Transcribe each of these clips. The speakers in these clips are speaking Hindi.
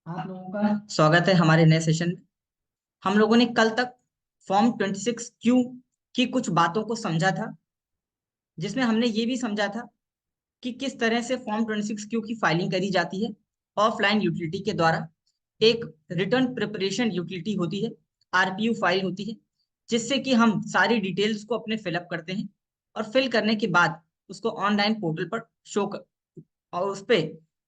आप लोगों का स्वागत है हमारे नए सेशन में। हम लोगों ने कल तक फॉर्म 26 क्यू की कुछ बातों को समझा था, जिसमें हमने ये भी समझा था कि किस तरह से फॉर्म 26 क्यू की फाइलिंग करी जाती है ऑफलाइन यूटिलिटी के द्वारा। एक रिटर्न प्रिपरेशन यूटिलिटी होती है, आरपीयू फाइल होती है, जिससे कि हम सारी डिटेल्स को अपने फिलअप करते हैं और फिल करने के बाद उसको ऑनलाइन पोर्टल पर शो कर, और उस पे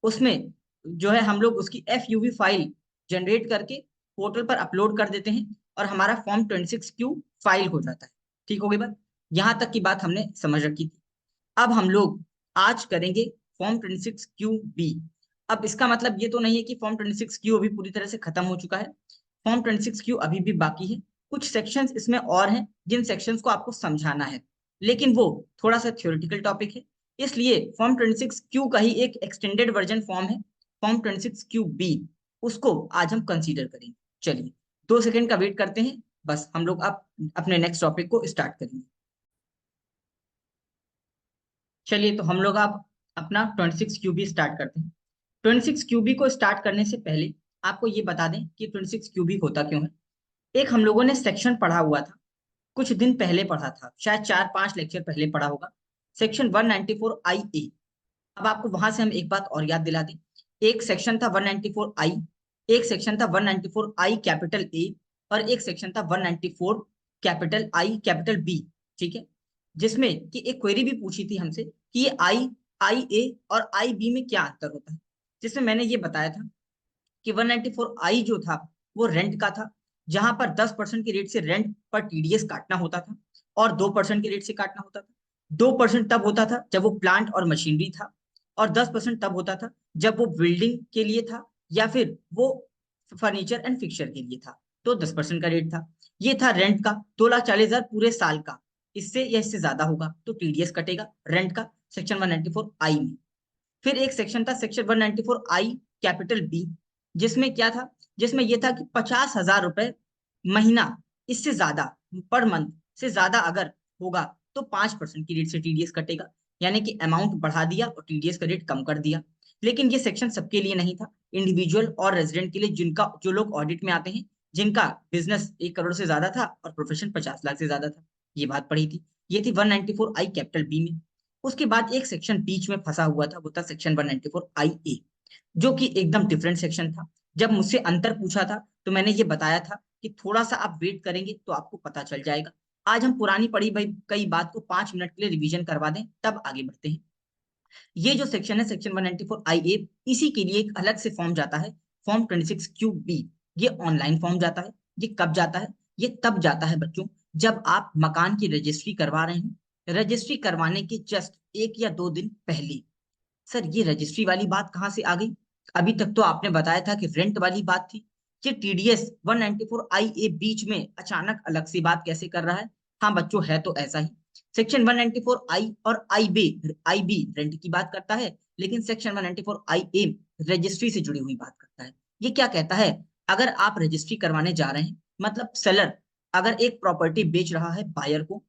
उसमें जो है हम लोग उसकी एफ फाइल जनरेट करके पोर्टल पर अपलोड कर देते हैं और हमारा फॉर्म 26 क्यू फाइल हो जाता है। ठीक हो गई बात? यहाँ तक की बात हमने समझ रखी थी। अब हम लोग आज करेंगे फॉर्म 26 क्यू बी। अब इसका मतलब ये तो नहीं है कि फॉर्म 26 क्यू अभी पूरी तरह से खत्म हो चुका है। फॉर्म 26 क्यू अभी भी बाकी है। कुछ सेक्शंस इसमें और हैं जिन सेक्शंस को आपको समझाना है, लेकिन वो थोड़ा सा थ्योरेटिकल टॉपिक है। इसलिए फॉर्म 26 क्यू का ही एक एक्सटेंडेड वर्जन फॉर्म है, फॉर्म 26 क्यू बी। उसको आज हम कंसीडर करेंगे। चलिए 2 सेकंड का वेट करते हैं, बस हम लोग अब अपने नेक्स्ट टॉपिक को स्टार्ट करेंगे। चलिए तो हम लोग अब अपना 26 क्यूबी स्टार्ट करते हैं। 26 क्यूबी को स्टार्ट करने से पहले आपको ये बता दें कि 26 क्यूबी होता क्यों है। एक हम लोगों ने सेक्शन पढ़ा हुआ था, कुछ दिन पहले पढ़ा था, शायद 4-5 लेक्चर पहले पढ़ा होगा, सेक्शन 194 IA। अब आपको वहां से हम एक बात और याद दिला दें। एक सेक्शन था 194 आई, एक सेक्शन था 194 I कैपिटल A, और एक सेक्शन था 194 कैपिटल I कैपिटल B। ठीक है, जिसमें कि एक क्वेरी भी पूछी थी हमसे कि ये IA और IB में क्या अंतर होता है। जिसमें मैंने ये बताया था कि 194 आई जो था वो रेंट का था, जहां पर 10% के रेट से रेंट पर टीडीएस काटना होता था और 2% के रेट से काटना होता था। 2% तब होता था जब वो प्लांट और मशीनरी था, और 10% तब होता था जब वो बिल्डिंग के लिए था या फिर वो फर्नीचर एंड फिक्सचर के लिए था। तो 10% का रेट था। ये था रेंट का 2,40,000 पूरे साल का। इससे या इससे ज्यादा होगा तो टीडीएस कटेगा रेंट का, सेक्शन 194 आई में। फिर एक सेक्शन था सेक्शन 194 I कैपिटल B, जिसमें क्या था, जिसमें यह था कि 50,000 रुपए महीना, इससे ज्यादा पर मंथ से ज्यादा अगर होगा तो 5% की रेट से टीडीएस कटेगा। यानी कि अमाउंट बढ़ा दिया और टीडीएस का रेट कम कर दिया। लेकिन ये सेक्शन सबके लिए नहीं था, इंडिविजुअल और रेजिडेंट के लिए, जिनका जो लोग ऑडिट में आते हैं, जिनका बिजनेस 1 करोड़ से ज्यादा था और प्रोफेशन 50 लाख से ज्यादा था। ये बात पढ़ी थी। ये थी 194 I कैपिटल B में। उसके बाद एक सेक्शन बीच में फंसा हुआ था, वो था सेक्शन 194 IA, जो कि एकदम डिफरेंट सेक्शन था। जब मुझसे अंतर पूछा था तो मैंने ये बताया था कि थोड़ा सा आप वेट करेंगे तो आपको पता चल जाएगा। आज हम पुरानी पढ़ी भाई कई बात को 5 मिनट के लिए रिवीजन करवा दें, तब आगे बढ़ते हैं। ये जो सेक्शन है सेक्शन 194 IA, इसी के लिए एक अलग से फॉर्म जाता है, फॉर्म 26 क्यू बी। ये ऑनलाइन फॉर्म जाता है। ये कब जाता है? ये तब जाता है बच्चों, जब आप मकान की रजिस्ट्री करवा रहे हैं। रजिस्ट्री करवाने के जस्ट 1 या 2 दिन पहले। सर ये रजिस्ट्री वाली बात कहाँ से आ गई? अभी तक तो आपने बताया था कि रेंट वाली बात थी। ये टीडीएस 194 IA बीच में अचानक अलग सी बात कैसे कर रहा है? हाँ बच्चों, है तो ऐसा ही। सेक्शन 194 I और आई बी रेंट की बात करता है, लेकिन सेक्शन 194 IA रजिस्ट्री से जुड़ी हुई बात करता है। ये क्या कहता है? अगर आप रजिस्ट्री करवाने जा रहे हैं, मतलब सेलर अगर एक प्रॉपर्टी बेच रहा है बायर को,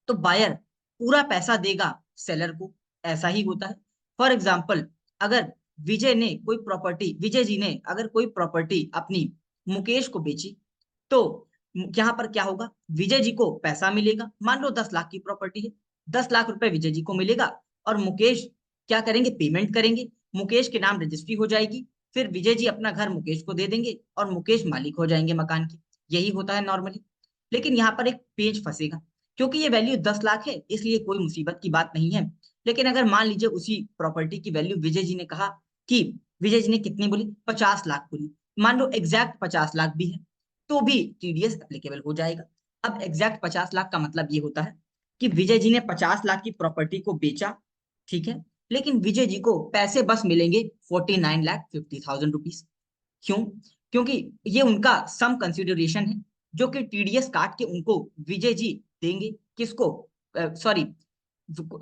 तो बायर पूरा पैसा देगा सेलर को। ऐसा ही होता है। फॉर एग्जाम्पल, अगर विजय जी ने अगर कोई प्रॉपर्टी अपनी मुकेश को बेची, तो यहाँ पर क्या होगा? विजय जी को पैसा मिलेगा। मान लो 10 लाख की प्रॉपर्टी है, 10 लाख रुपए विजय जी को मिलेगा, और मुकेश क्या करेंगे? पेमेंट करेंगे। मुकेश के नाम रजिस्ट्री हो जाएगी। फिर विजय जी अपना घर मुकेश को दे देंगे और मुकेश मालिक हो जाएंगे मकान के। यही होता है नॉर्मली। लेकिन यहाँ पर एक पेज फंसेगा, क्योंकि ये वैल्यू 10 लाख है, इसलिए कोई मुसीबत की बात नहीं है। लेकिन अगर मान लीजिए उसी प्रॉपर्टी की वैल्यू विजय जी ने कहा कि विजय जी ने कितनी बोली? 50 लाख बोली। मान लो एग्जैक्ट 50 लाख भी है, तो भी टीडीएस एप्लीकेबल हो जाएगा। अब एग्जैक्ट 50 लाख का मतलब ये होता है कि विजय जी ने 50 लाख की प्रॉपर्टी को बेचा, ठीक है, लेकिन विजय जी को पैसे बस मिलेंगे 49,50,000 रुपीज। क्यों? क्योंकि ये उनका सम कंसिडरेशन है, जो कि टीडीएस काट के उनको विजय जी देंगे। किसको? सॉरी,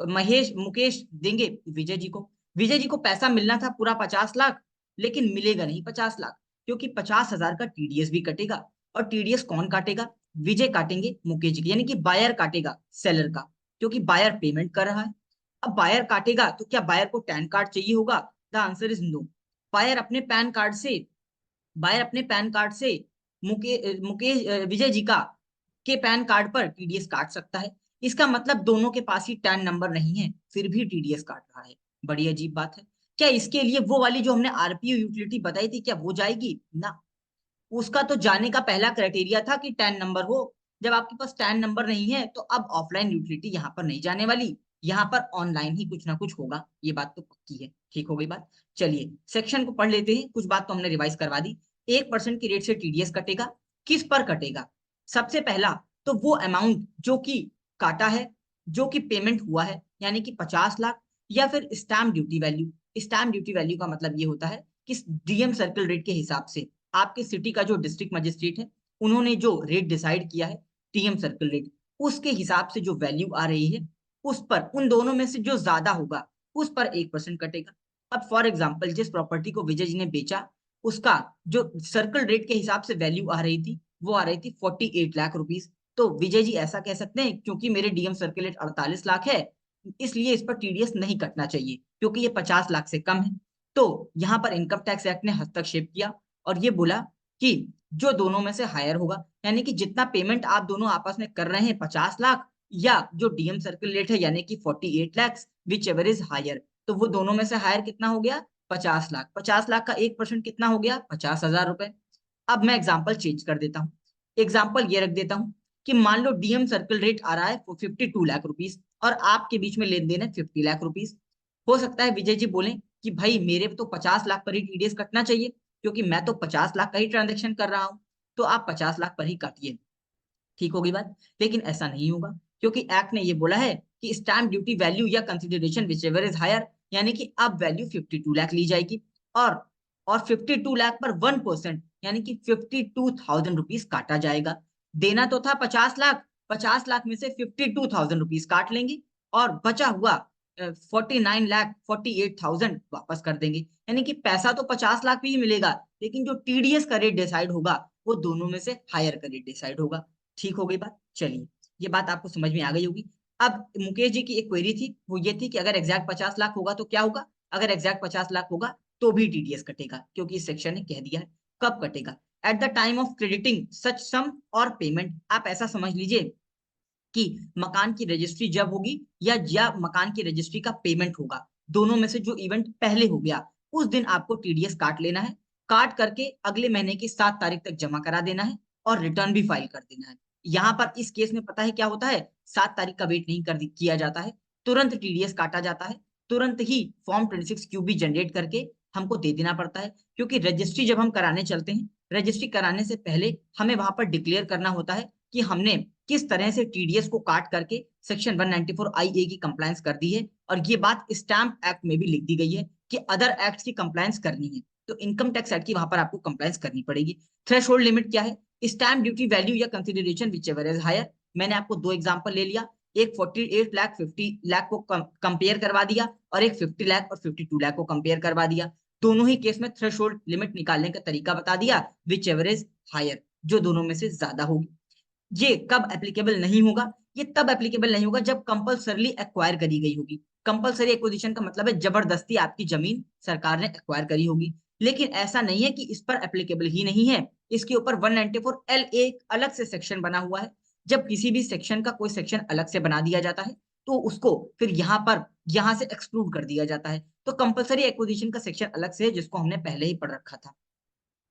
महेश मुकेश देंगे विजय जी को। विजय जी को पैसा मिलना था पूरा 50 लाख, लेकिन मिलेगा नहीं 50 लाख, क्योंकि 50,000 का टीडीएस भी कटेगा। और टीडीएस कौन काटेगा? विजय काटेंगे मुकेश जी की, यानी कि बायर काटेगा सेलर का, क्योंकि बायर पेमेंट कर रहा है। अब बायर काटेगा तो क्या बायर को पैन कार्ड चाहिए होगा? The answer is no. Buyer अपने पैन कार्ड से बायर अपने पैन कार्ड से मुकेश विजय जी का के पैन कार्ड पर टीडीएस काट सकता है। इसका मतलब दोनों के पास ही टैन नंबर नहीं है, फिर भी टीडीएस काट रहा है। बड़ी अजीब बात है। क्या इसके लिए वो वाली जो हमने आरपीओ यूटिलिटी बताई थी, क्या वो जाएगी? ना, उसका तो जाने का पहला क्राइटेरिया था कि टैन नंबर हो। जब आपके पास टैन नंबर नहीं है तो अब ऑफलाइन यूटिलिटी यहाँ पर नहीं जाने वाली, यहाँ पर ऑनलाइन ही कुछ ना कुछ होगा। ये बात तो पक्की है। ठीक हो गई बात। चलिए सेक्शन को पढ़ लेते हैं। कुछ बात तो हमने रिवाइज करवा दी। 1% की रेट से टीडीएस कटेगा। किस पर कटेगा? सबसे पहला तो वो अमाउंट जो कि काटा है, जो कि पेमेंट हुआ है, यानी कि 50 लाख, या फिर stamp duty value. Stamp duty value का मतलब ये होता है कि डीएम सर्कल रेट के हिसाब से आपके सिटी का जो डिस्ट्रिक्ट मजिस्ट्रेट है, उन्होंने जो रेट डिसाइड किया है, टीएम सर्कल रेट, उसके हिसाब से जो वैल्यू आ रही है, उस पर उन दोनों में से जो ज्यादा होगा उस पर 1% कटेगा। अब फॉर एग्जाम्पल जिस प्रॉपर्टी को विजय जी ने बेचा, उसका जो सर्कल रेट के हिसाब से वैल्यू आ रही थी, वो आ रही थी 48 लाख रुपीज। तो विजय जी ऐसा कह सकते हैं, क्योंकि मेरे डीएम सर्कल रेट 48 लाख है, इसलिए इस पर टीडीएस नहीं कटना चाहिए, क्योंकि ये 50 लाख से कम है। तो यहाँ पर इनकम टैक्स एक्ट ने हस्तक्षेप किया और ये बोला कि जो दोनों में से हायर होगा, यानी कि जितना पेमेंट आप दोनों आपस में कर रहे हैं 50 लाख, या जो डीएम सर्कल रेट है यानी कि 48 lakh, whichever is higher, तो वो दोनों में से हायर कितना हो गया? 50 लाख। 50 लाख का 1% कितना हो गया? 50,000 रुपए। अब मैं एग्जाम्पल चेंज कर देता हूँ। एग्जाम्पल ये रख देता हूँ कि मान लो डीएम सर्कल रेट आ रहा है 52 लाख रुपीज और आपके बीच में लेन देन है 50 लाख रुपीज। हो सकता है विजय जी बोले कि भाई मेरे तो 50 लाख पर ही टीडीएस कटना चाहिए, क्योंकि मैं तो 50 लाख का ही ट्रांजेक्शन कर रहा हूं, तो आप 50 लाख पर ही काटिए। ठीक होगी बात। लेकिन ऐसा नहीं होगा, क्योंकि एक्ट ने ये बोला है कि स्टैम्प ड्यूटी वैल्यू या consideration whichever is higher, यानी कि अब वैल्यू 52 लाख ली जाएगी। और और 52 लाख पर 1%, यानी कि 52,000 रुपीज काटा जाएगा। देना तो था 50 लाख, 50 लाख में से 52,000 रुपीज काट लेंगे, और बचा हुआ 49,48,000 वापस कर देंगे। यानी कि पैसा तो 50 लाख भी ही मिलेगा, लेकिन जो टीडीएस का रेट डिसाइड होगा वो दोनों में से हायर का रेट डिसाइड होगा। ठीक हो गई बात। चलिए, ये बात आपको समझ में आ गई होगी। अब मुकेश जी की एक क्वेरी थी, वो ये थी कि अगर एग्जैक्ट 50 लाख होगा तो क्या होगा? अगर एग्जैक्ट 50 लाख होगा तो भी टीडीएस कटेगा, क्योंकि इस सेक्शन ने कह दिया है। कब कटेगा? At the time of crediting such sum और पेमेंट। आप ऐसा समझ लीजिए कि मकान की रजिस्ट्री जब होगी, या मकान की रजिस्ट्री का पेमेंट होगा, दोनों में से जो इवेंट पहले हो गया, उस दिन आपको टीडीएस काट लेना है। काट करके अगले महीने की 7 तारीख तक जमा करा देना है, और रिटर्न भी फाइल कर देना है। यहाँ पर इस केस में पता है क्या होता है? 7 तारीख का वेट नहीं किया जाता है, तुरंत टीडीएस काटा जाता है। तुरंत ही फॉर्म 26 क्यूबी जनरेट करके हमको दे देना पड़ता है, क्योंकि रजिस्ट्री जब हम कराने चलते हैं, रजिस्ट्री कराने से पहले हमें वहां पर डिक्लेयर करना होता है कि हमने किस तरह से टीडीएस को काट करके सेक्शन 194 आईए की कंप्लायंस कर दी है। और ये बात स्टैम्प एक्ट में भी लिख दी गई है कि अदर एक्ट की कंप्लायंस करनी है, तो इनकम टैक्स एक्ट की वहां पर आपको कंप्लायंस करनी पड़ेगी। थ्रेशोल्ड लिमिट क्या है? स्टैम्प ड्यूटी वैल्यू या consideration whichever is higher. मैंने आपको दो एग्जाम्पल ले लिया, एक 48 लाख 50 लाख को कंपेयर करवा दिया, और एक 50 लाख और 52 लाख को कंपेयर करवा दिया। दोनों ही केस में थ्रेशोल्ड लिमिट निकालने का तरीका बता दिया, विच एवर इज हायर, जो दोनों में से ज्यादा होगी। ये कब एप्लीकेबल नहीं होगा? ये तब एप्लीकेबल नहीं होगा जब कंपलसरली एक्वायर करी गई होगी। कंपलसरी एक्विजिशन का मतलब है जबरदस्ती आपकी जमीन सरकार ने एक्वायर करी होगी। लेकिन ऐसा नहीं है कि इस पर एप्लीकेबल ही नहीं है, इसके ऊपर 194 एल एक अलग से सेक्शन बना हुआ है। जब किसी भी सेक्शन का कोई सेक्शन अलग से बना दिया जाता है, तो उसको फिर यहाँ से एक्सक्लूड कर दिया जाता है। तो कंपलसरी एक्विजिशन का सेक्शन अलग से है, जिसको हमने पहले ही पढ़ रखा था।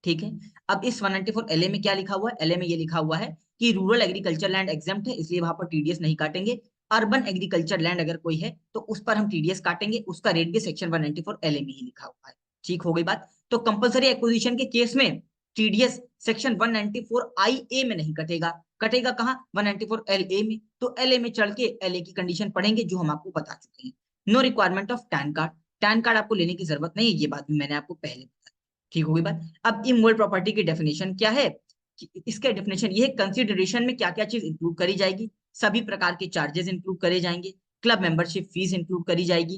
ठीक है। अब इस 194 एलए में क्या लिखा हुआ है? एलए में ये लिखा हुआ है कि रूरल एग्रीकल्चर लैंड एग्जेम्प्ट है, इसलिए वहां पर टीडीएस नहीं काटेंगे। अर्बन एग्रीकल्चर लैंड अगर कोई है तो उस पर हम टीडीएस काटेंगे, उसका रेट भी सेक्शन 194 एलए में ही लिखा हुआ है। ठीक हो गई बात। तो कंपलसरी एक्विजिशन के केस में टीडीएस सेक्शन 194 आईए में नहीं कटेगा। कटेगा कहाँ? 194 एलए में। तो एलए में चढ़ के एलए की कंडीशन पढ़ेंगे, जो हम आपको बता चुके हैं। No requirement of TAN card. TAN card आपको लेने की जरूरत नहीं है, ये बात भी मैंने आपको पहले बताई। ठीक होगी बात। अब इमूवेबल प्रॉपर्टी की डेफिनेशन क्या है? इसका डेफिनेशन ये है, कंसीडरेशन में क्या क्या चीज इंक्लूड करी जाएगी। सभी प्रकार के चार्जेस इंक्लूड करे जाएंगे, क्लब मेंबरशिप फीस इंक्लूड करी जाएगी,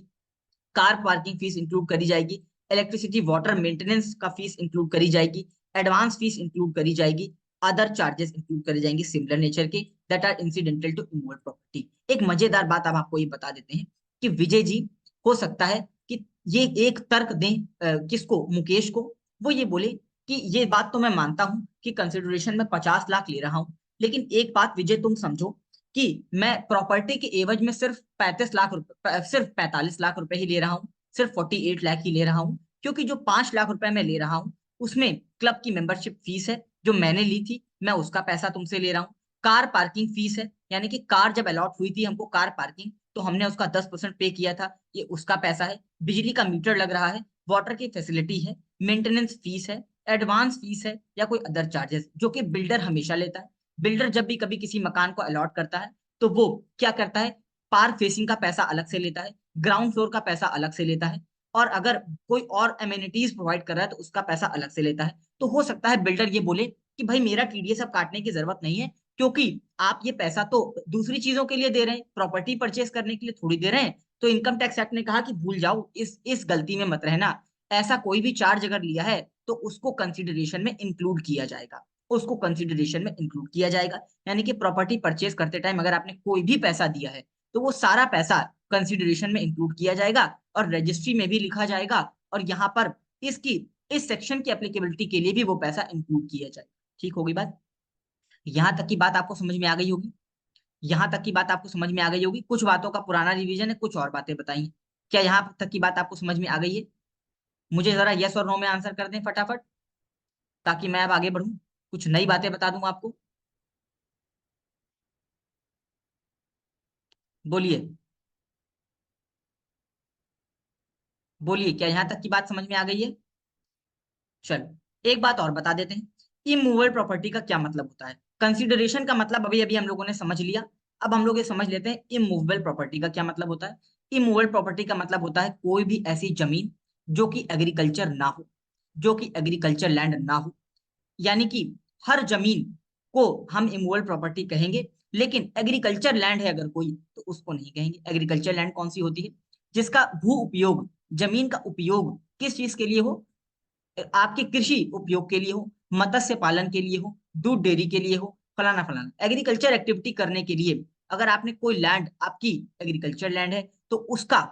कार पार्किंग फीस इंक्लूड करी जाएगी, इलेक्ट्रिसिटी वाटर मेंटेनेंस का फीस इंक्लूड करी जाएगी, एडवांस फीस इंक्लूड करी जाएगी, अदर चार्जेस इंक्लूड करे जाएंगे सिमिलर नेचर के that are incidental to immovable property. एक मजेदार बात अब आपको ये बता देते हैं कि विजय जी, हो सकता है कि ये एक तर्क दें किसको? मुकेश को। वो ये बोले कि ये बात तो मैं मानता हूं कि कंसिडरेशन में 50 लाख ले रहा हूं, लेकिन एक बात विजय तुम समझो कि मैं प्रॉपर्टी के एवज में सिर्फ 35 लाख रुपए, सिर्फ 45 लाख रुपए ही ले रहा हूँ, सिर्फ 48 लाख ही ले रहा हूँ, क्योंकि जो 5 लाख रुपए मैं ले रहा हूँ उसमें क्लब की मेंबरशिप फीस है जो मैंने ली थी, मैं उसका पैसा तुमसे ले रहा हूँ। कार पार्किंग फीस है, यानी कि कार जब अलॉट हुई थी हमको कार पार्किंग, तो हमने उसका 10% पे किया था, ये उसका पैसा है। बिजली का मीटर लग रहा है, वाटर की फैसिलिटी है, मेंटेनेंस फीस है, एडवांस फीस है या कोई अदर चार्जेस जो कि बिल्डर हमेशा लेता है। बिल्डर जब भी कभी किसी मकान को अलॉट करता है तो वो क्या करता है, पार्क फेसिंग का पैसा अलग से लेता है, ग्राउंड फ्लोर का पैसा अलग से लेता है, और अगर कोई और एमिनिटीज प्रोवाइड कर रहा है तो उसका पैसा अलग से लेता है। तो हो सकता है बिल्डर ये बोले कि भाई मेरा टीडीएस अब काटने की जरूरत नहीं है, क्योंकि आप ये पैसा तो दूसरी चीजों के लिए दे रहे हैं, प्रॉपर्टी परचेस करने के लिए थोड़ी दे रहे हैं। तो इनकम टैक्स एक्ट ने कहा कि भूल जाओ, इस गलती में मत रहना। ऐसा कोई भी चार्ज अगर लिया है तो उसको कंसिडरेशन में इंक्लूड किया जाएगा, उसको कंसिडरेशन में इंक्लूड किया जाएगा। यानी कि प्रॉपर्टी परचेस करते टाइम अगर आपने कोई भी पैसा दिया है तो वो सारा पैसा कंसिडरेशन में इंक्लूड किया जाएगा और रजिस्ट्री में भी लिखा जाएगा, और यहाँ पर इसकी इस सेक्शन की एप्लीकेबिलिटी के लिए भी वो पैसा इंक्लूड किया जाएगा। ठीक होगी बात? यहां तक की बात आपको समझ में आ गई होगी? यहां तक की बात आपको समझ में आ गई होगी? कुछ बातों का पुराना रिवीजन है, कुछ और बातें बताइए। क्या यहाँ तक की बात आपको समझ में आ गई है? मुझे जरा यस और नो में आंसर कर दें फटाफट, ताकि मैं अब आगे बढ़ूं, कुछ नई बातें बता दूं आपको। बोलिए, बोलिए, क्या यहाँ तक की बात समझ में आ गई है? चलो एक बात और बता देते हैं, इमूवेबल प्रॉपर्टी का क्या मतलब होता है। कंसिडरेशन का मतलब अभी अभी हम लोगों ने समझ लिया, अब हम लोग ये समझ लेते हैं इमूवेबल प्रॉपर्टी का क्या मतलब होता है। इमूवेबल प्रॉपर्टी का मतलब होता है कोई भी ऐसी जमीन जो कि एग्रीकल्चर ना हो, जो कि एग्रीकल्चर लैंड ना हो। यानी कि हर जमीन को हम इमूवेबल प्रॉपर्टी कहेंगे, लेकिन एग्रीकल्चर लैंड है अगर कोई तो उसको नहीं कहेंगे। एग्रीकल्चर लैंड कौन सी होती है? जिसका भू उपयोग, जमीन का उपयोग किस चीज के लिए हो, आपके कृषि उपयोग के लिए हो, मत्स्य पालन के लिए हो, दूध डेयरी के लिए हो, फलाना फलाना एग्रीकल्चर एक्टिविटी करने के लिए अगर आपने कोई लैंड, आपकी एग्रीकल्चर लैंड है, तो उसका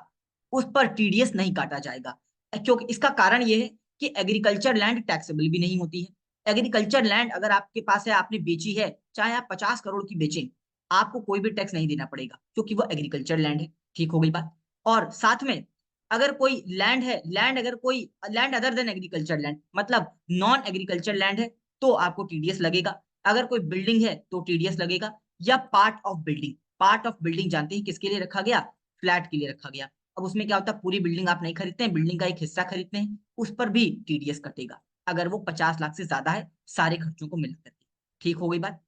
उस पर टीडीएस नहीं काटा जाएगा। क्योंकि इसका कारण यह है कि एग्रीकल्चर लैंड टैक्सेबल भी नहीं होती है। एग्रीकल्चर लैंड अगर आपके पास है, आपने बेची है, चाहे आप 50 करोड़ की बेचें, आपको कोई भी टैक्स नहीं देना पड़ेगा क्योंकि वो एग्रीकल्चर लैंड है। ठीक हो गई बात? और साथ में अगर कोई लैंड है, लैंड अगर कोई land other than agriculture land, मतलब नॉन एग्रीकल्चर लैंड है, तो आपको टीडीएस लगेगा। अगर कोई बिल्डिंग है तो टीडीएस लगेगा, या part of building. Part of building जानते हैं किसके लिए रखा गया? फ्लैट के लिए रखा गया। अब उसमें क्या होता है, पूरी बिल्डिंग आप नहीं खरीदते हैं, बिल्डिंग का एक हिस्सा खरीदते हैं, उस पर भी टीडीएस कटेगा अगर वो 50 लाख से ज्यादा है सारे खर्चों को मिलाकर के। ठीक हो गई बात?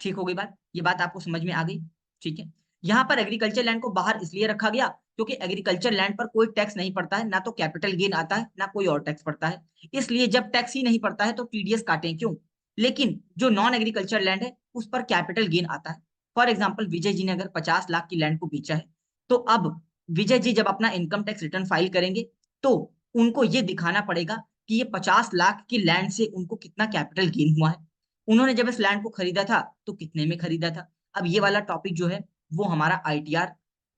ठीक हो गई बात? ये बात आपको समझ में आ गई? ठीक है। यहाँ पर एग्रीकल्चर लैंड को बाहर इसलिए रखा गया क्योंकि एग्रीकल्चर लैंड पर कोई टैक्स नहीं पड़ता है, ना तो कैपिटल गेन आता है ना कोई और टैक्स पड़ता है। इसलिए जब टैक्स ही नहीं पड़ता है तो टीडीएस काटें क्यों? लेकिन जो नॉन एग्रीकल्चर लैंड है उस पर कैपिटल गेन आता है। फॉर एग्जाम्पल विजय जी ने अगर 50 लाख की लैंड को बेचा है, तो अब विजय जी जब अपना इनकम टैक्स रिटर्न फाइल करेंगे तो उनको ये दिखाना पड़ेगा कि ये 50 लाख की लैंड से उनको कितना कैपिटल गेन हुआ है, उन्होंने जब इस लैंड को खरीदा था तो कितने में खरीदा था। अब ये वाला टॉपिक जो है वो हमारा ITR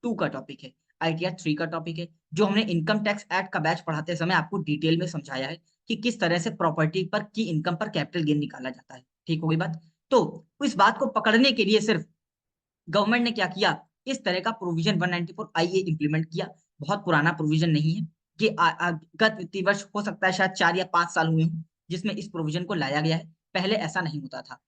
2 का टॉपिक है, ITR 3 का टॉपिक है, जो हमने इनकम टैक्स एक्ट का बैच पढ़ाते समय आपको डिटेल में समझाया है कि किस तरह से प्रॉपर्टी पर की इनकम पर कैपिटल गेन निकाला जाता है। ठीक हो गई बात? तो इस बात को पकड़ने के लिए सिर्फ गवर्नमेंट ने क्या किया, इस तरह का प्रोविजन 194 IA इंप्लीमेंट किया। बहुत पुराना प्रोविजन नहीं है, कि गत वित्तीय वर्ष हो सकता है शायद 4 या 5 साल हुए हों जिसमें इस प्रोविजन को लाया गया है। पहले ऐसा नहीं होता था।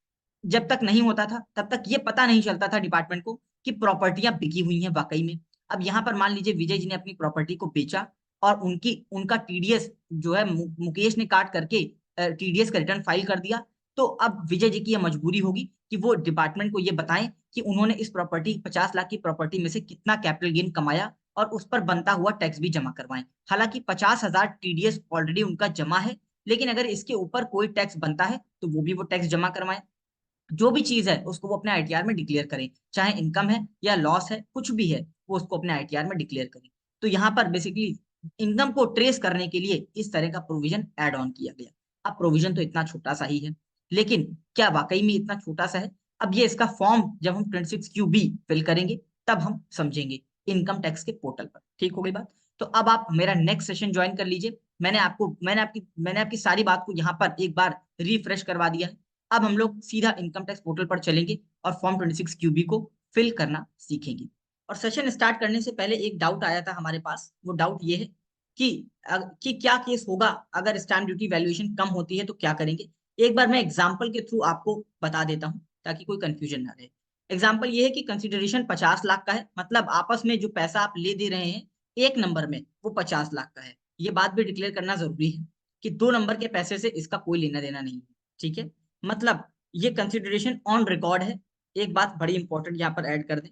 जब तक नहीं होता था तब तक ये पता नहीं चलता था डिपार्टमेंट को कि प्रॉपर्टियां बिकी हुई हैं वाकई में। अब यहाँ पर मान लीजिए विजय जी ने अपनी प्रॉपर्टी को बेचा और उनका टीडीएस जो है मुकेश ने काट करके टीडीएस का रिटर्न फाइल कर दिया, तो अब विजय जी की यह मजबूरी होगी कि वो डिपार्टमेंट को ये बताएं कि उन्होंने इस प्रॉपर्टी 50 लाख की प्रॉपर्टी में से कितना कैपिटल गेन कमाया और उस पर बनता हुआ टैक्स भी जमा करवाएं। हालांकि 50,000 टीडीएस ऑलरेडी उनका जमा है, लेकिन अगर इसके ऊपर कोई टैक्स बनता है तो वो भी वो टैक्स जमा करवाएं। जो भी चीज है उसको वो अपने ITR में डिक्लेयर करें, चाहे इनकम है या लॉस है, कुछ भी है वो उसको अपने ITR में डिक्लेयर करें। तो यहाँ पर बेसिकली इनकम को ट्रेस करने के लिए इस तरह का प्रोविजन ऐड ऑन किया गया। अब प्रोविजन तो इतना छोटा सा ही है, लेकिन क्या वाकई में इतना छोटा सा है? अब ये इसका फॉर्म जब हम 26QB फिल करेंगे तब हम समझेंगे इनकम टैक्स के पोर्टल पर। ठीक हो गई बात? तो अब आप मेरा नेक्स्ट सेशन ज्वाइन कर लीजिए, मैंने आपकी सारी बात को यहाँ पर एक बार रिफ्रेश करवा दिया है। अब हम लोग सीधा इनकम टैक्स पोर्टल पर चलेंगे और फॉर्म 26 क्यूबी को फिल करना सीखेंगे। और सेशन स्टार्ट करने से पहले एक डाउट आया था हमारे पास, वो डाउट ये है कि क्या केस होगा अगर स्टैम्प ड्यूटी वैल्यूएशन कम होती है तो क्या करेंगे। एक बार मैं एग्जाम्पल के थ्रू आपको बता देता हूँ ताकि कोई कंफ्यूजन ना रहे। एग्जाम्पल ये है कि कंसिडरेशन 50 लाख का है, मतलब आपस में जो पैसा आप ले दे रहे हैं एक नंबर में वो 50 लाख का है। ये बात भी डिक्लेयर करना जरूरी है कि 2 नंबर के पैसे से इसका कोई लेना देना नहीं है, ठीक है। मतलब ये कंसिडरेशन ऑन रिकॉर्ड है। एक बात बड़ी इंपॉर्टेंट यहाँ पर ऐड कर दें।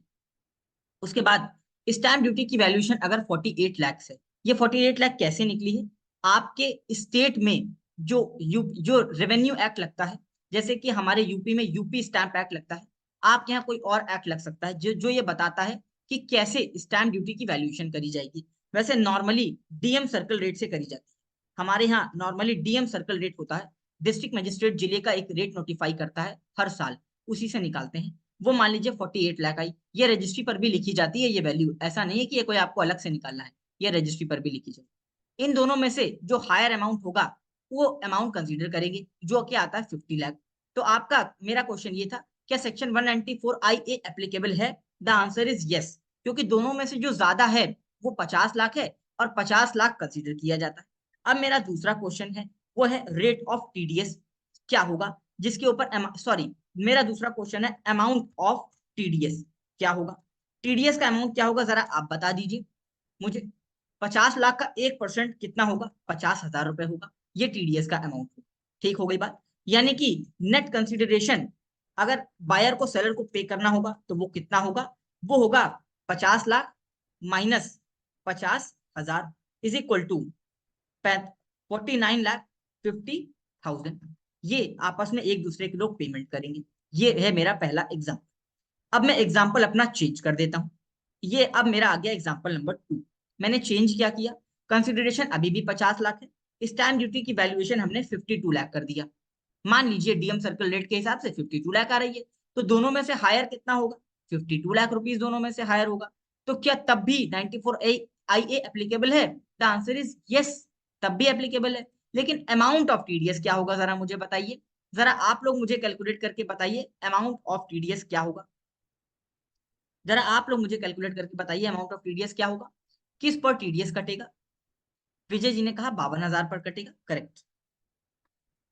उसके बाद स्टैम्प ड्यूटी की वैल्यूएशन अगर 48 लाख है, ये 48 लाख कैसे निकली है? आपके स्टेट में जो रेवेन्यू एक्ट लगता है, जैसे कि हमारे यूपी में यूपी स्टैम्प एक्ट लगता है, आपके यहाँ कोई और एक्ट लग सकता है जो जो ये बताता है कि कैसे स्टैम्प ड्यूटी की वैल्यूएशन करी जाएगी। वैसे नॉर्मली डीएम सर्कल रेट से करी जाती है। हमारे यहाँ नॉर्मली डीएम सर्कल रेट होता है, डिस्ट्रिक्ट मजिस्ट्रेट जिले का एक रेट नोटिफाई करता है हर साल, उसी से निकालते हैं। वो मान लीजिए 48 लाख आई, ये रजिस्ट्री पर भी लिखी जाती है ये वैल्यू, ऐसा नहीं है कि ये कोई आपको अलग से निकालना है, ये रजिस्ट्री पर भी लिखी जाती है। इन दोनों में से जो हायर अमाउंट होगा वो अमाउंट कंसीडर करेंगे, जो कि आता है 50 लाख। तो आपका मेरा क्वेश्चन ये था, क्या सेक्शन 194 आई ए एप्लीकेबल है? द आंसर इज यस, क्योंकि दोनों में से जो ज्यादा है वो 50 लाख है और 50 लाख कंसीडर किया जाता है। अब मेरा दूसरा क्वेश्चन है, वो है रेट ऑफ टीडीएस क्या होगा, जिसके ऊपर सॉरी मेरा दूसरा क्वेश्चन है अमाउंट ऑफ टीडीएस क्या होगा। टीडीएस का अमाउंट क्या होगा जरा आप बता दीजिए मुझे। 50 लाख का 1% कितना होगा? 50,000 रुपए होगा, ये टीडीएस का अमाउंट होगा। ठीक हो गई बात। यानी कि नेट कंसिडरेशन अगर बायर को सेलर को पे करना होगा तो वो कितना होगा? वो होगा 50 lakh minus 50,000 is equal to 49,50,000। ये आपस में एक दूसरे के लोग पेमेंट करेंगे। ये है मेरा पहला एग्जाम्पल। अब मैं एग्जाम्पल अपना चेंज कर देता हूं। ये अब मेरा आ गया एग्जाम्पल नंबर 2। मैंने चेंज क्या किया? कंसिडरेशन अभी भी 50 लाख है, स्टैम्प ड्यूटी की वैल्यूएशन हमने 52 लाख कर दिया। मान लीजिए डीएम सर्कल रेट के हिसाब से 52 लाख आ रही है, तो दोनों में से हायर कितना होगा? 52 लाख रुपीज दोनों में से हायर होगा। तो क्या तब भी 94 आई ए एप्लीकेबल है? द आंसर इज यस, तब भी एप्लीकेबल है। लेकिन अमाउंट ऑफ टीडीएस क्या होगा जरा मुझे बताइए, जरा आप लोग मुझे कैलकुलेट करके बताइए अमाउंट ऑफ टीडीएस क्या होगा। जरा आप लोग मुझे कैलकुलेट करके बताइए अमाउंट ऑफ टीडीएस क्या होगा, किस पर टीडीएस कटेगा। विजय जी ने कहा 52,000 पर कटेगा, करेक्ट।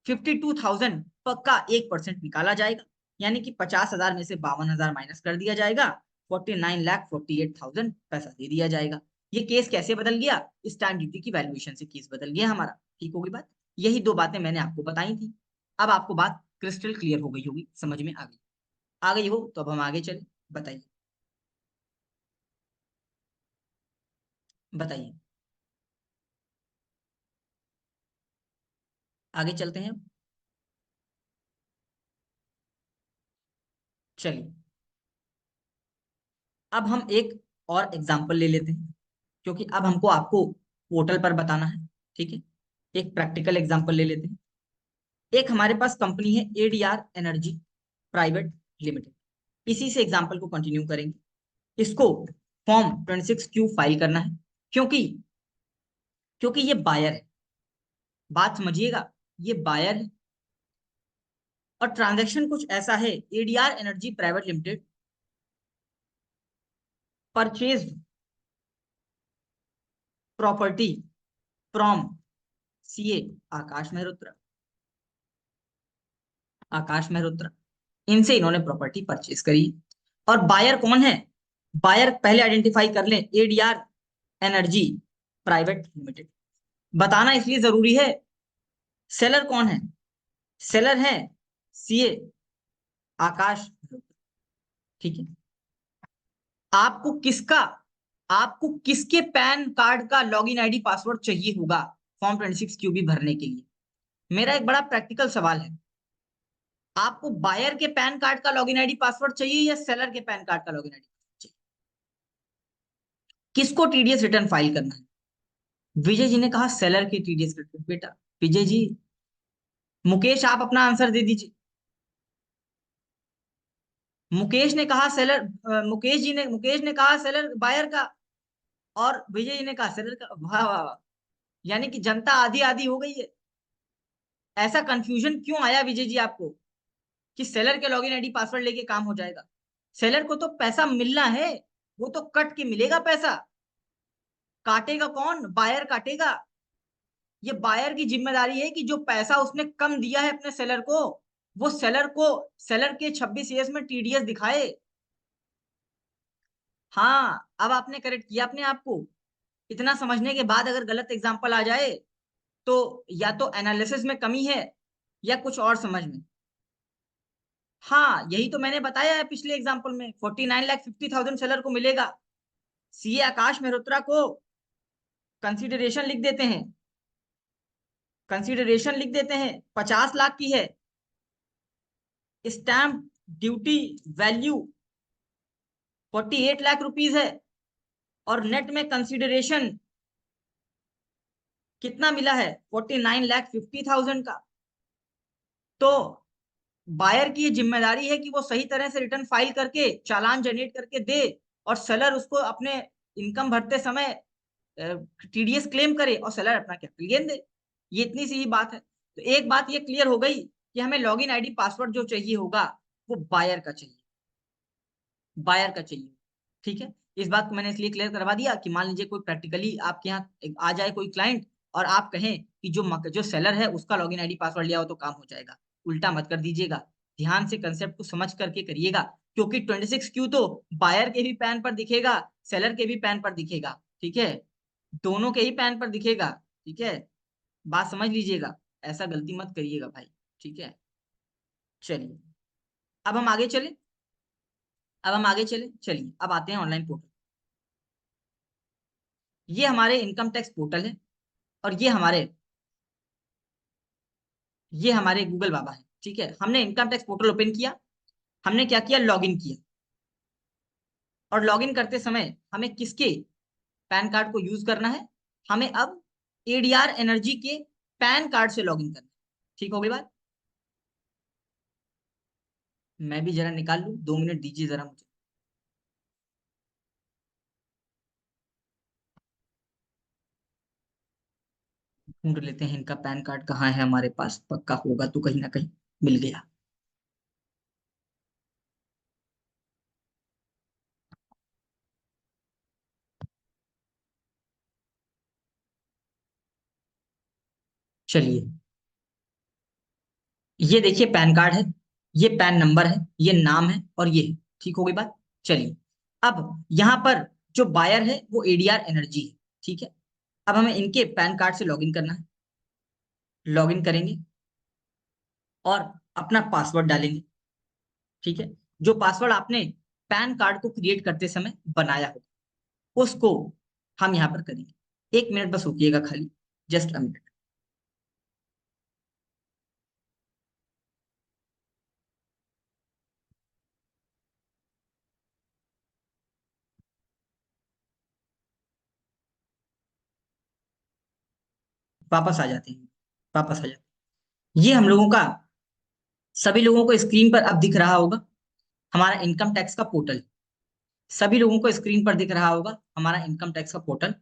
52,000 का 1% निकाला जाएगा, यानी कि 50,000 में से 52,000 माइनस कर दिया जाएगा, 49,48,000 पैसा दे दिया जाएगा। ये केस कैसे बदल गया? स्टैम्प ड्यूटी की वैल्यूएशन से केस बदल गया हमारा। ठीक होगी बात। यही दो बातें मैंने आपको बताई थी। अब आपको बात क्रिस्टल क्लियर हो गई होगी, समझ में आ गई हो तो अब हम आगे चले। बताइए बताइए, आगे चलते हैं। चलिए अब हम एक और एग्जाम्पल ले लेते हैं, क्योंकि अब हमको आपको पोर्टल पर बताना है। ठीक है, एक प्रैक्टिकल एग्जाम्पल ले लेते हैं। एक हमारे पास कंपनी है एडीआर एनर्जी प्राइवेट लिमिटेड, इसी से एग्जाम्पल को कंटिन्यू करेंगे। इसको फॉर्म 26 क्यू फाइल करना है, क्योंकि क्योंकि ये बायर है। बात समझिएगा, ये बायर है और ट्रांजैक्शन कुछ ऐसा है, ADR energy private limited purchase property from CA Akash Mehrotra, इनसे इन्होंने प्रॉपर्टी परचेज करी। और बायर कौन है? बायर पहले आइडेंटिफाई कर लें, एडीआर एनर्जी प्राइवेट लिमिटेड। बताना इसलिए जरूरी है। सेलर कौन है? सेलर है सीए आकाश मेहरोत्रा। ठीक है, आपको किसका आपको किसके पैन कार्ड का लॉगिन आईडी पासवर्ड चाहिए होगा फॉर्म 26 क्यूबी भरने के लिए? मेरा एक बड़ा प्रैक्टिकल सवाल है, आपको बायर के पैन कार्ड का लॉगिन आईडी पासवर्ड चाहिए या सेलर के पैन कार्ड का लॉगिन आईडी चाहिए? किसको टीडीएस रिटर्न फाइल करना है? विजय जी ने कहा सेलर की टीडीएस रिटर्न। बेटा विजय जी, मुकेश आप अपना आंसर दे दीजिए। मुकेश ने कहा सेलर, मुकेश ने कहा सेलर बायर का, और विजय जी ने कहा सेलर का। वाह वाह वाह, यानी कि जनता आधी आधी हो गई है। ऐसा कंफ्यूजन क्यों आया विजय जी आपको कि सेलर के लॉगिन आईडी पासवर्ड लेके काम हो जाएगा? सेलर को तो पैसा मिलना है, वो तो कट के मिलेगा पैसा। काटेगा कौन? बायर काटेगा। ये बायर की जिम्मेदारी है कि जो पैसा उसने कम दिया है अपने सेलर को सेलर के 26 ईयर्स में टीडीएस दिखाए। हाँ, अब आपने करेक्ट किया अपने आप को। इतना समझने के बाद अगर गलत एग्जाम्पल आ जाए तो या तो एनालिसिस में कमी है या कुछ और समझ में। हाँ, यही तो मैंने बताया है पिछले एग्जाम्पल में, 49,50,000 सेलर को मिलेगा। सीए आकाश मेहरोत्रा को कंसीडरेशन लिख देते हैं, 50 लाख की है। Stamp duty value 48 lakh rupees है। और नेट में कंसीडरेशन कितना मिला है? 49,50,000 का। तो बायर की ये जिम्मेदारी है कि वो सही तरह से रिटर्न फाइल करके चालान जनरेट करके दे, और सेलर उसको अपने इनकम भरते समय टीडीएस क्लेम करे और सेलर अपना कैपिटल गेन दे। ये इतनी सी ही बात है। तो एक बात ये क्लियर हो गई कि हमें लॉगिन आईडी पासवर्ड जो चाहिए होगा वो बायर का चाहिए, बायर का चाहिए। ठीक है, इस बात को मैंने इसलिए क्लियर करवा दिया कि मान लीजिए कोई प्रैक्टिकली आपके यहाँ आ जाए कोई क्लाइंट और आप कहें कि जो सेलर है उसका लॉगिन आईडी पासवर्ड लिया हो तो काम हो जाएगा। उल्टा मत कर दीजिएगा, ध्यान से कंसेप्ट को समझ करके करिएगा। क्योंकि 26Q तो बायर के भी पैन पर दिखेगा, सेलर के भी पैन पर दिखेगा। ठीक है, दोनों के ही पैन पर दिखेगा। ठीक है, बात समझ लीजिएगा, ऐसा गलती मत करिएगा भाई। ठीक है, चलिए अब हम आगे चले, चलिए अब आते हैं ऑनलाइन पोर्टल। ये हमारे इनकम टैक्स पोर्टल है और ये हमारे गूगल बाबा है। ठीक है, हमने इनकम टैक्स पोर्टल ओपन किया, हमने क्या किया? लॉगिन किया। और लॉगिन करते समय हमें किसके पैन कार्ड को यूज करना है? हमें अब एडीआर एनर्जी के पैन कार्ड से लॉगिन करना है। ठीक हो गई बात? मैं भी जरा निकाल लूं, 2 मिनट दीजिए जरा मुझे। ढूंढ लेते हैं इनका पैन कार्ड कहाँ है हमारे पास, पक्का होगा तो कहीं ना कहीं मिल गया। चलिए, ये देखिए पैन कार्ड है, ये पैन नंबर है, ये नाम है और ये है। ठीक हो गई बात? चलिए, अब यहाँ पर जो बायर है वो एडीआर एनर्जी है। ठीक है, अब हमें इनके पैन कार्ड से लॉगिन करना है। लॉगिन करेंगे और अपना पासवर्ड डालेंगे। ठीक है, जो पासवर्ड आपने पैन कार्ड को क्रिएट करते समय बनाया होगा उसको हम यहाँ पर करेंगे। 1 मिनट बस रुकिएगा, खाली जस्ट अ मिनट। वापस आ जाते हैं, वापस आ जाते हैं। ये हम लोगों का, सभी लोगों को स्क्रीन पर अब दिख रहा होगा हमारा इनकम टैक्स का पोर्टल। सभी लोगों को स्क्रीन पर दिख रहा होगा हमारा इनकम टैक्स का पोर्टल।